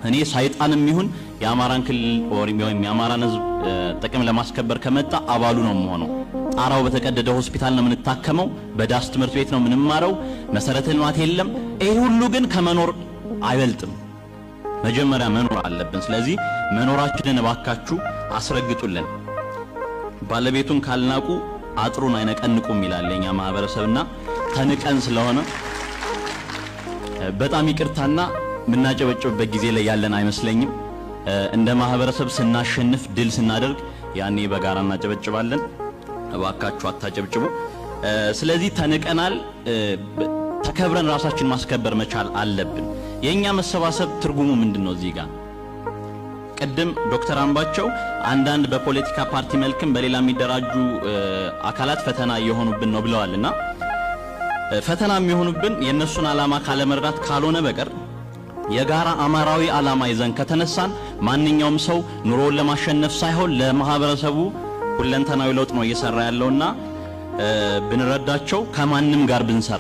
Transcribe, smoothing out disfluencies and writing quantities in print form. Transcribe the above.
እኔ ሰይጣንም ይሁን የአማራን ክልል ወይም የአማራን ህዝብ ጥቅም ለማስከበር ከመጣ አባሉ ነው የምሆነው። ጣራው በተቀደደ ሆስፒታል ነው የምንታከመው፣ በዳስ ትምህርት ቤት ነው የምንማረው፣ መሰረተ ልማት የለም። ይሄ ሁሉ ግን ከመኖር አይበልጥም። መጀመሪያ መኖር አለብን። ስለዚህ መኖራችንን እባካችሁ አስረግጡልን። ባለቤቱን ካልናቁ አጥሩን አይነቀንቁም ይላል የኛ ማህበረሰብና ተንቀን ስለሆነ በጣም ይቅርታና ምናጨበጭብበት ጊዜ ላይ ያለን አይመስለኝም። እንደ ማህበረሰብ ስናሸንፍ ድል ስናደርግ ያኔ በጋራ እናጨበጭባለን። እባካችሁ አታጨብጭቡ። ስለዚህ ተንቀናል። ተከብረን ራሳችን ማስከበር መቻል አለብን። የኛ መሰባሰብ ትርጉሙ ምንድነው? እዚህ ጋር ቀደም ዶክተር አምባቸው አንዳንድ በፖለቲካ ፓርቲ መልክም በሌላ የሚደራጁ አካላት ፈተና እየሆኑብን ነው ብለዋልና ፈተና የሚሆኑብን የነሱን ዓላማ ካለመረዳት ካልሆነ በቀር የጋራ አማራዊ ዓላማ ይዘን ከተነሳን ማንኛውም ሰው ኑሮውን ለማሸነፍ ሳይሆን ለማህበረሰቡ ሁለንተናዊ ለውጥ ነው እየሰራ ያለውና ብንረዳቸው ከማንም ጋር ብንሰራ